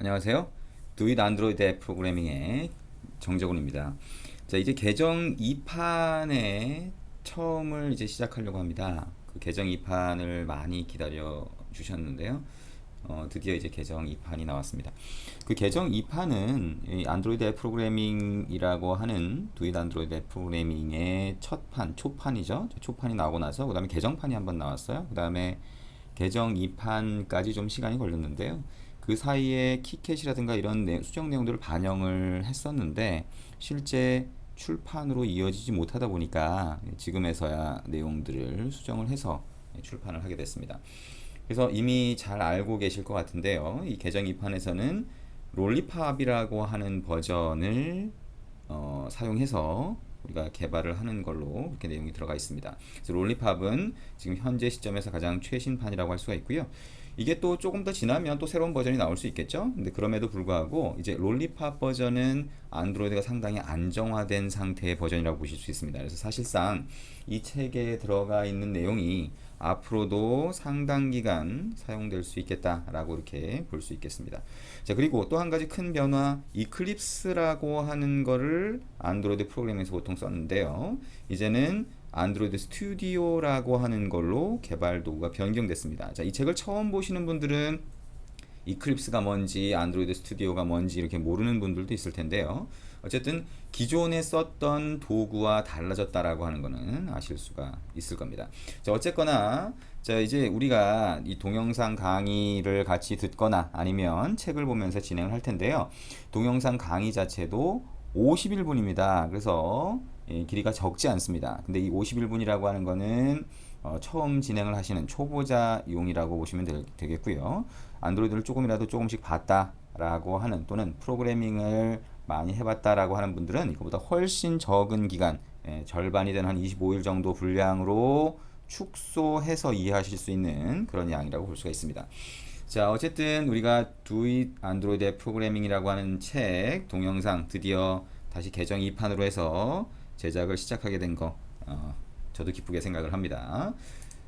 안녕하세요. Do It Android 앱 프로그래밍의 정재곤입니다. 자, 이제 계정 2판에 처음을 이제 시작하려고 합니다. 그 계정 2판을 많이 기다려 주셨는데요. 드디어 이제 계정 2판이 나왔습니다. 그 계정 2판은 이 안드로이드 앱 프로그래밍이라고 하는 Do It Android 앱 프로그래밍의 첫 판, 초판이죠. 초판이 나오고 나서 그 다음에 계정판이 한번 나왔어요. 그 다음에 계정 2판까지 좀 시간이 걸렸는데요. 그 사이에 키캣이라든가 이런 수정 내용들을 반영을 했었는데 실제 출판으로 이어지지 못하다 보니까 지금에서야 내용들을 수정을 해서 출판을 하게 됐습니다. 그래서 이미 잘 알고 계실 것 같은데요. 이 계정 2판에서는 롤리팝이라고 하는 버전을 사용해서 우리가 개발을 하는 걸로 이렇게 내용이 들어가 있습니다. 그래서 롤리팝은 지금 현재 시점에서 가장 최신판이라고 할 수가 있고요. 이게 또 조금 더 지나면 또 새로운 버전이 나올 수 있겠죠. 근데 그럼에도 불구하고 이제 롤리팝 버전은 안드로이드가 상당히 안정화된 상태의 버전이라고 보실 수 있습니다. 그래서 사실상 이 책에 들어가 있는 내용이 앞으로도 상당 기간 사용될 수 있겠다라고 이렇게 볼 수 있겠습니다. 자, 그리고 또 한 가지 큰 변화, 이클립스라고 하는 거를 안드로이드 프로그램에서 보통 썼는데요. 이제는 안드로이드 스튜디오라고 하는 걸로 개발 도구가 변경됐습니다. 자, 이 책을 처음 보시는 분들은 이클립스가 뭔지 안드로이드 스튜디오가 뭔지 이렇게 모르는 분들도 있을 텐데요. 어쨌든 기존에 썼던 도구와 달라졌다라고 하는 거는 아실 수가 있을 겁니다. 자, 어쨌거나 자, 이제 우리가 이 동영상 강의를 같이 듣거나 아니면 책을 보면서 진행을 할 텐데요. 동영상 강의 자체도 51분입니다. 그래서 길이가 적지 않습니다. 근데 이 51분이라고 하는 거는 처음 진행을 하시는 초보자용이라고 보시면 되겠고요. 안드로이드를 조금씩 봤다라고 하는 또는 프로그래밍을 많이 해봤다라고 하는 분들은 이거보다 훨씬 적은 기간, 절반이 되는 한 25일 정도 분량으로 축소해서 이해하실 수 있는 그런 양이라고 볼 수가 있습니다. 자, 어쨌든 우리가 Do It Android 앱 프로그래밍이라고 하는 책 동영상 드디어 다시 계정 2판으로 해서 제작을 시작하게 된 거 저도 기쁘게 생각을 합니다.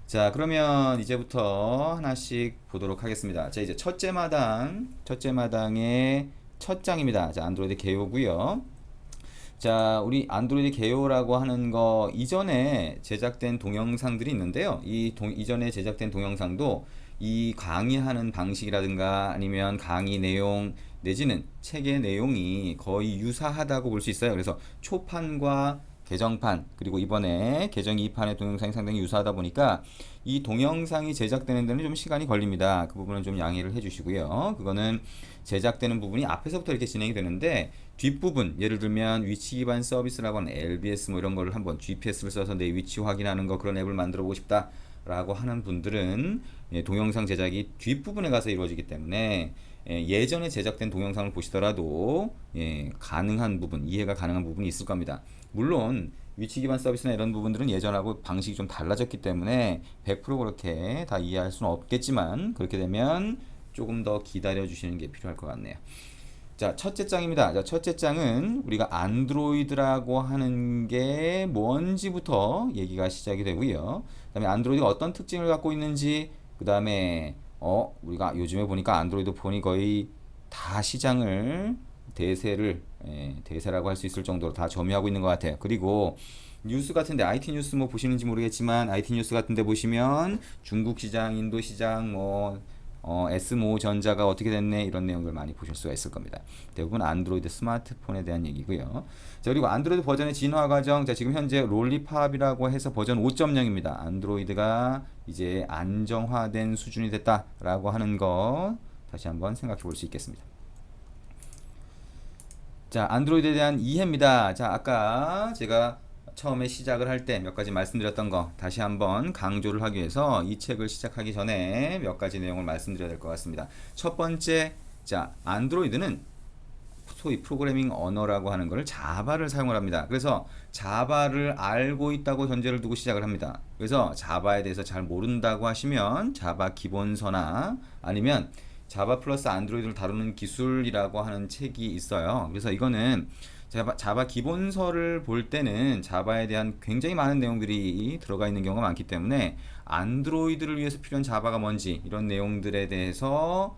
자, 그러면 이제부터 하나씩 보도록 하겠습니다. 자, 이제 첫째 마당의 첫 장입니다. 자, 안드로이드 개요고요. 자, 우리 안드로이드 개요라고 하는 거 이전에 제작된 동영상들이 있는데요. 이전에 제작된 동영상도 이 강의하는 방식이라든가 아니면 강의 내용 내지는 책의 내용이 거의 유사하다고 볼 수 있어요. 그래서 초판과 개정판 그리고 이번에 개정 2판의 동영상이 상당히 유사하다 보니까 이 동영상이 제작되는 데는 좀 시간이 걸립니다. 그 부분은 좀 양해를 해주시고요. 그거는 제작되는 부분이 앞에서부터 이렇게 진행이 되는데 뒷부분 예를 들면 위치 기반 서비스라고 하는 LBS 뭐 이런 거를 한번 GPS를 써서 내 위치 확인하는 거 그런 앱을 만들어 보고 싶다 라고 하는 분들은 동영상 제작이 뒷부분에 가서 이루어지기 때문에 예전에 제작된 동영상을 보시더라도 가능한 부분, 이해가 가능한 부분이 있을 겁니다. 물론 위치 기반 서비스나 이런 부분들은 예전하고 방식이 좀 달라졌기 때문에 100% 그렇게 다 이해할 수는 없겠지만 그렇게 되면 조금 더 기다려 주시는 게 필요할 것 같네요. 자, 첫째 장입니다. 자, 첫째 장은 우리가 안드로이드라고 하는 게 뭔지부터 얘기가 시작이 되고요. 그 다음에 안드로이드가 어떤 특징을 갖고 있는지, 그 다음에 우리가 요즘에 보니까 안드로이드 폰이 거의 다 시장을 대세라고 할 수 있을 정도로 다 점유하고 있는 것 같아요. 그리고 뉴스 같은데 IT 뉴스 뭐 보시는지 모르겠지만 IT 뉴스 같은데 보시면 중국 시장, 인도 시장 S5 전자가 어떻게 됐네 이런 내용들 많이 보실 수가 있을 겁니다. 대부분 안드로이드 스마트폰에 대한 얘기고요. 자, 그리고 안드로이드 버전의 진화 과정, 자, 지금 현재 롤리팝이라고 해서 버전 5.0입니다. 안드로이드가 이제 안정화된 수준이 됐다라고 하는 거 다시 한번 생각해 볼 수 있겠습니다. 자, 안드로이드에 대한 이해입니다. 자, 아까 제가 처음에 시작을 할 때 몇 가지 말씀드렸던 거 다시 한번 강조를 하기 위해서 이 책을 시작하기 전에 몇 가지 내용을 말씀드려야 될 것 같습니다. 첫 번째, 자, 안드로이드는 소위 프로그래밍 언어라고 하는 것을 자바를 사용을 합니다. 그래서 자바를 알고 있다고 전제를 두고 시작을 합니다. 그래서 자바에 대해서 잘 모른다고 하시면 자바 기본서나 아니면 자바 플러스 안드로이드를 다루는 기술이라고 하는 책이 있어요. 그래서 이거는 자바 기본서를 볼 때는 자바에 대한 굉장히 많은 내용들이 들어가 있는 경우가 많기 때문에 안드로이드를 위해서 필요한 자바가 뭔지 이런 내용들에 대해서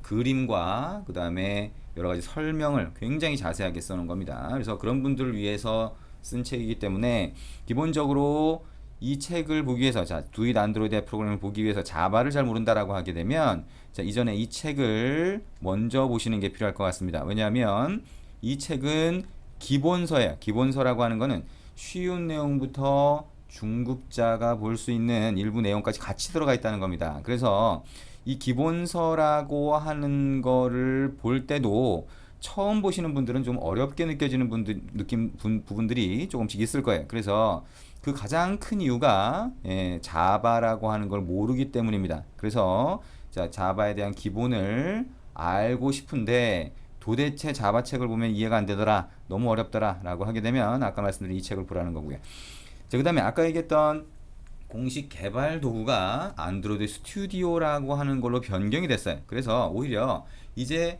그림과 그 다음에 여러 가지 설명을 굉장히 자세하게 써놓은 겁니다. 그래서 그런 분들을 위해서 쓴 책이기 때문에 기본적으로 이 책을 보기 위해서, 자, Do It Android 프로그램을 보기 위해서 자바를 잘 모른다라고 하게 되면, 자, 이전에 이 책을 먼저 보시는 게 필요할 것 같습니다. 왜냐하면 이 책은 기본서예요. 기본서라고 하는 거는 쉬운 내용부터 중급자가 볼 수 있는 일부 내용까지 같이 들어가 있다는 겁니다. 그래서 이 기본서라고 하는 거를 볼 때도 처음 보시는 분들은 좀 어렵게 느껴지는 부분들이 조금씩 있을 거예요. 그래서 그 가장 큰 이유가 자바라고 하는 걸 모르기 때문입니다. 그래서 자, 자바에 대한 기본을 알고 싶은데 도대체 자바 책을 보면 이해가 안 되더라, 너무 어렵더라 라고 하게 되면 아까 말씀드린 이 책을 보라는 거고요. 자, 그 다음에 아까 얘기했던 공식 개발 도구가 안드로이드 스튜디오라고 하는 걸로 변경이 됐어요. 그래서 오히려 이제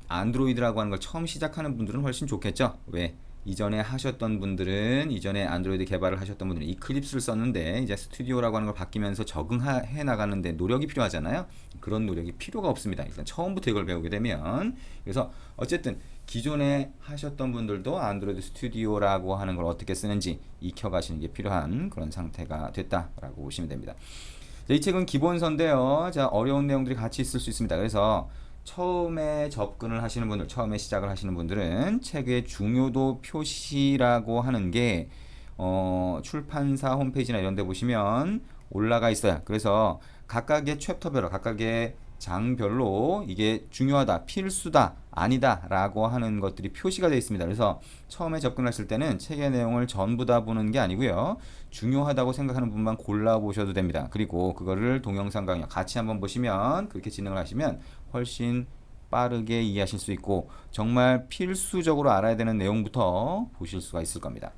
안드로이드라고 하는 걸 처음 시작하는 분들은 훨씬 좋겠죠. 왜? 이전에 하셨던 분들은, 이전에 안드로이드 개발을 하셨던 분들은 이클립스를 썼는데 이제 스튜디오라고 하는 걸 바뀌면서 적응해 나가는데 노력이 필요하잖아요. 그런 노력이 필요가 없습니다. 일단 처음부터 이걸 배우게 되면. 그래서 어쨌든 기존에 하셨던 분들도 안드로이드 스튜디오라고 하는 걸 어떻게 쓰는지 익혀가시는 게 필요한 그런 상태가 됐다라고 보시면 됩니다. 자, 이 책은 기본서인데요. 자, 어려운 내용들이 같이 있을 수 있습니다. 그래서 처음에 접근을 하시는 분들, 처음에 시작을 하시는 분들은 책의 중요도 표시라고 하는 게 출판사 홈페이지나 이런 데 보시면 올라가 있어요. 그래서 각각의 챕터별로, 각각의 장별로 이게 중요하다, 필수다, 아니다 라고 하는 것들이 표시가 되어 있습니다. 그래서 처음에 접근하실 때는 책의 내용을 전부 다 보는 게 아니고요, 중요하다고 생각하는 부분만 골라보셔도 됩니다. 그리고 그거를 동영상 강의 같이 한번 보시면, 그렇게 진행을 하시면 훨씬 빠르게 이해하실 수 있고 정말 필수적으로 알아야 되는 내용부터 보실 수가 있을 겁니다.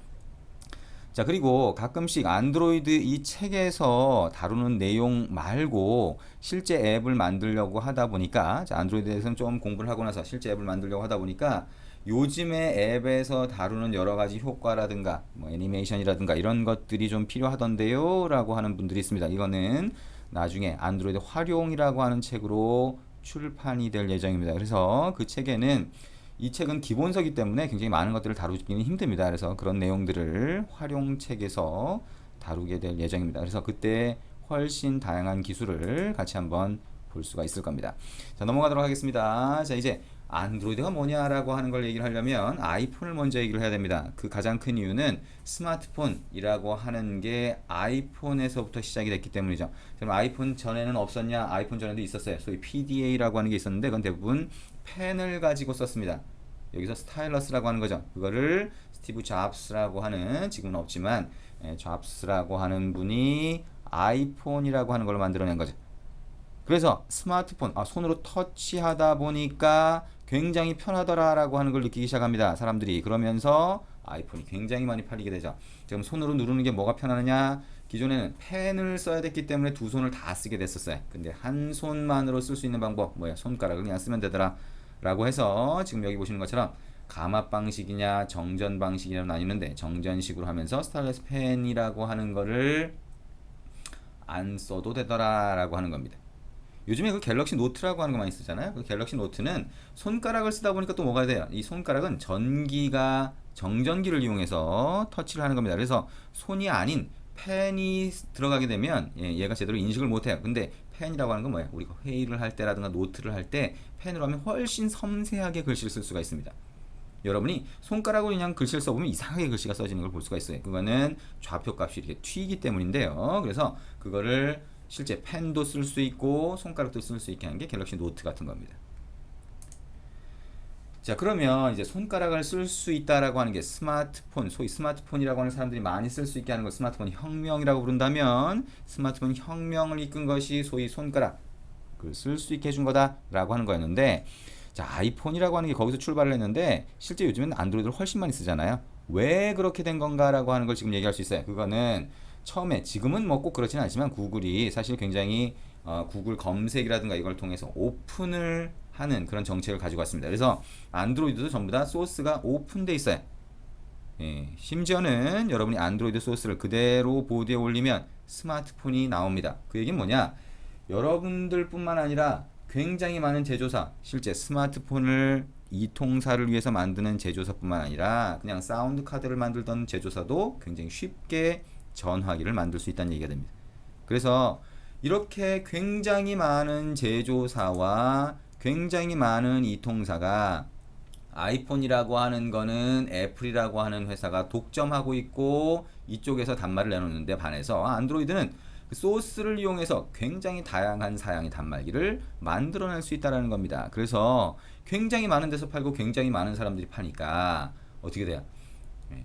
자, 그리고 가끔씩 안드로이드 이 책에서 다루는 내용 말고 실제 앱을 만들려고 하다 보니까, 자, 안드로이드에서는 좀 공부를 하고 나서 실제 앱을 만들려고 하다 보니까 요즘의 앱에서 다루는 여러 가지 효과라든가 뭐 애니메이션이라든가 이런 것들이 좀 필요하던데요 라고 하는 분들이 있습니다. 이거는 나중에 안드로이드 활용이라고 하는 책으로 출판이 될 예정입니다. 그래서 그 책에는, 이 책은 기본서기 때문에 굉장히 많은 것들을 다루기는 힘듭니다. 그래서 그런 내용들을 활용책에서 다루게 될 예정입니다. 그래서 그때 훨씬 다양한 기술을 같이 한번 볼 수가 있을 겁니다. 자, 넘어가도록 하겠습니다. 자, 이제 안드로이드가 뭐냐라고 하는 걸 얘기를 하려면 아이폰을 먼저 얘기를 해야 됩니다. 그 가장 큰 이유는 스마트폰이라고 하는 게 아이폰에서부터 시작이 됐기 때문이죠. 그럼 아이폰 전에는 없었냐? 아이폰 전에도 있었어요. 소위 PDA라고 하는 게 있었는데 그건 대부분 펜을 가지고 썼습니다. 여기서 스타일러스라고 하는 거죠. 그거를 스티브 잡스라고 하는, 지금은 없지만 잡스라고 하는 분이 아이폰이라고 하는 걸 만들어낸 거죠. 그래서 스마트폰, 손으로 터치하다 보니까 굉장히 편하더라라고 하는 걸 느끼기 시작합니다. 사람들이. 그러면서 아이폰이 굉장히 많이 팔리게 되죠. 지금 손으로 누르는 게 뭐가 편하느냐? 기존에는 펜을 써야 됐기 때문에 두 손을 다 쓰게 됐었어요. 근데 한 손만으로 쓸 수 있는 방법, 뭐야? 손가락을 그냥 쓰면 되더라 라고 해서 지금 여기 보시는 것처럼 감압 방식이냐 정전 방식이냐 나뉘는데, 정전식으로 하면서 스타일러스 펜이라고 하는 거를 안 써도 되더라 라고 하는 겁니다. 요즘에 그 갤럭시 노트라고 하는 거 많이 쓰잖아요. 그 갤럭시 노트는 손가락을 쓰다 보니까 또 뭐가 돼요? 이 손가락은 정전기를 이용해서 터치를 하는 겁니다. 그래서 손이 아닌 펜이 들어가게 되면 얘가 제대로 인식을 못해요. 근데 펜이라고 하는 건 뭐예요? 우리가 회의를 할 때라든가 노트를 할 때 펜으로 하면 훨씬 섬세하게 글씨를 쓸 수가 있습니다. 여러분이 손가락으로 그냥 글씨를 써보면 이상하게 글씨가 써지는 걸 볼 수가 있어요. 그거는 좌표값이 이렇게 튀기 때문인데요. 그래서 그거를 실제 펜도 쓸 수 있고 손가락도 쓸 수 있게 하는 게 갤럭시 노트 같은 겁니다. 자, 그러면 이제 손가락을 쓸 수 있다라고 하는 게 스마트폰, 소위 스마트폰이라고 하는 사람들이 많이 쓸 수 있게 하는 걸 스마트폰 혁명이라고 부른다면, 스마트폰 혁명을 이끈 것이 소위 손가락을 쓸 수 있게 해준 거다라고 하는 거였는데, 자, 아이폰이라고 하는 게 거기서 출발을 했는데 실제 요즘은 안드로이드를 훨씬 많이 쓰잖아요. 왜 그렇게 된 건가라고 하는 걸 지금 얘기할 수 있어요. 그거는 처음에, 지금은 뭐 꼭 그렇지는 않지만 구글이 사실 굉장히 구글 검색이라든가 이걸 통해서 오픈을 하는 그런 정책을 가지고 왔습니다. 그래서 안드로이드도 전부 다 소스가 오픈돼 있어요. 심지어는 여러분이 안드로이드 소스를 그대로 보드에 올리면 스마트폰이 나옵니다. 그 얘기는 뭐냐? 여러분들 뿐만 아니라 굉장히 많은 제조사, 실제 스마트폰을 이통사를 위해서 만드는 제조사뿐만 아니라 그냥 사운드 카드를 만들던 제조사도 굉장히 쉽게 전화기를 만들 수 있다는 얘기가 됩니다. 그래서 이렇게 굉장히 많은 제조사와 굉장히 많은 이통사가 아이폰이라고 하는 거는 애플이라고 하는 회사가 독점하고 있고 이쪽에서 단말을 내놓는데 반해서 안드로이드는 그 소스를 이용해서 굉장히 다양한 사양의 단말기를 만들어낼 수 있다는 겁니다. 그래서 굉장히 많은 데서 팔고 굉장히 많은 사람들이 파니까 어떻게 돼요?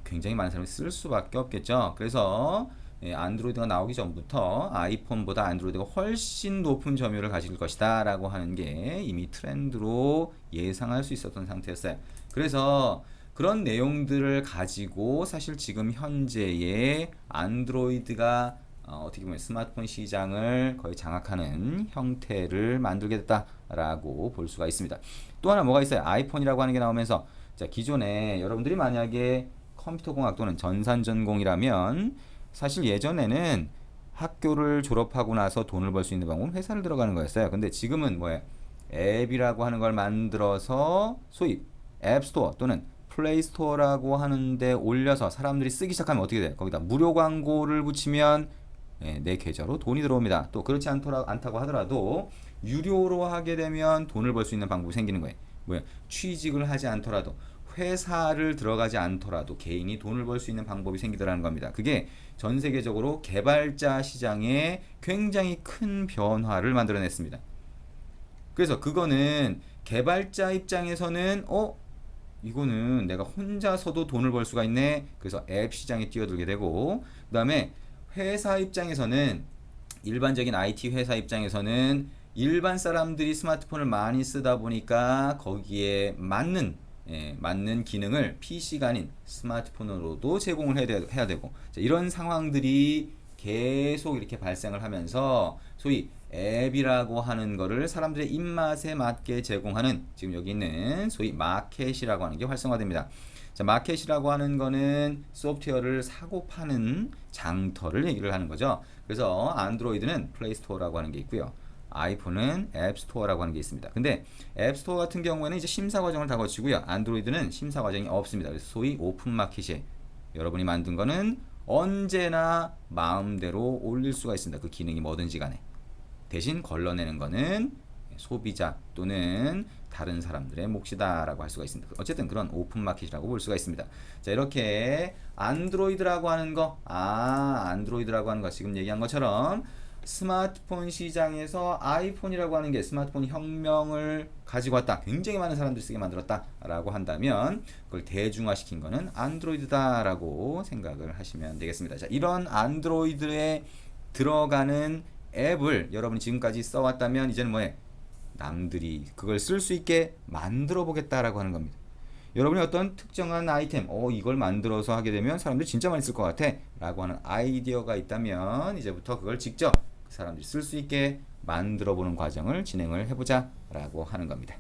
굉장히 많은 사람이 쓸 수밖에 없겠죠. 그래서 안드로이드가 나오기 전부터 아이폰보다 안드로이드가 훨씬 높은 점유율을 가질 것이다 라고 하는 게 이미 트렌드로 예상할 수 있었던 상태였어요. 그래서 그런 내용들을 가지고 사실 지금 현재의 안드로이드가 어떻게 보면 스마트폰 시장을 거의 장악하는 형태를 만들게 됐다라고 볼 수가 있습니다. 또 하나 뭐가 있어요? 아이폰이라고 하는 게 나오면서 자, 기존에 여러분들이 만약에 컴퓨터공학 또는 전산전공이라면 사실 예전에는 학교를 졸업하고 나서 돈을 벌 수 있는 방법은 회사를 들어가는 거였어요. 근데 지금은 뭐예요? 앱이라고 하는 걸 만들어서 소위 앱스토어 또는 플레이스토어라고 하는데 올려서 사람들이 쓰기 시작하면 어떻게 돼요? 거기다 무료 광고를 붙이면 내 계좌로 돈이 들어옵니다. 또 그렇지 않다고 하더라도 유료로 하게 되면 돈을 벌 수 있는 방법이 생기는 거예요. 뭐야? 취직을 하지 않더라도 회사를 들어가지 않더라도 개인이 돈을 벌 수 있는 방법이 생기더라는 겁니다. 그게 전 세계적으로 개발자 시장에 굉장히 큰 변화를 만들어냈습니다. 그래서 그거는 개발자 입장에서는 이거는 내가 혼자서도 돈을 벌 수가 있네. 그래서 앱 시장에 뛰어들게 되고 그 다음에 회사 입장에서는 일반적인 IT 회사 입장에서는 일반 사람들이 스마트폰을 많이 쓰다 보니까 거기에 맞는 기능을 PC가 아닌 스마트폰으로도 제공을 해야 되고 자, 이런 상황들이 계속 이렇게 발생을 하면서 소위 앱이라고 하는 거를 사람들의 입맛에 맞게 제공하는 지금 여기 있는 소위 마켓이라고 하는 게 활성화됩니다. 자, 마켓이라고 하는 거는 소프트웨어를 사고 파는 장터를 얘기를 하는 거죠. 그래서 안드로이드는 플레이스토어라고 하는 게 있고요. 아이폰은 앱스토어라고 하는 게 있습니다. 근데 앱스토어 같은 경우에는 이제 심사 과정을 다 거치고요. 안드로이드는 심사 과정이 없습니다. 그래서 소위 오픈 마켓에 여러분이 만든 거는 언제나 마음대로 올릴 수가 있습니다. 그 기능이 뭐든지 간에. 대신 걸러내는 거는 소비자 또는 다른 사람들의 몫이다라고 할 수가 있습니다. 어쨌든 그런 오픈 마켓이라고 볼 수가 있습니다. 자, 이렇게 안드로이드라고 하는 거, 안드로이드라고 하는 거 지금 얘기한 것처럼 스마트폰 시장에서 아이폰이라고 하는 게 스마트폰 혁명을 가지고 왔다. 굉장히 많은 사람들이 쓰게 만들었다라고 한다면 그걸 대중화시킨 거는 안드로이드다라고 생각을 하시면 되겠습니다. 자, 이런 안드로이드에 들어가는 앱을 여러분이 지금까지 써왔다면 이제는 뭐해? 남들이 그걸 쓸 수 있게 만들어 보겠다라고 하는 겁니다. 여러분이 어떤 특정한 아이템, 이걸 만들어서 하게 되면 사람들이 진짜 많이 쓸 것 같아 라고 하는 아이디어가 있다면 이제부터 그걸 직접 사람들이 쓸 수 있게 만들어 보는 과정을 진행을 해보자 라고 하는 겁니다.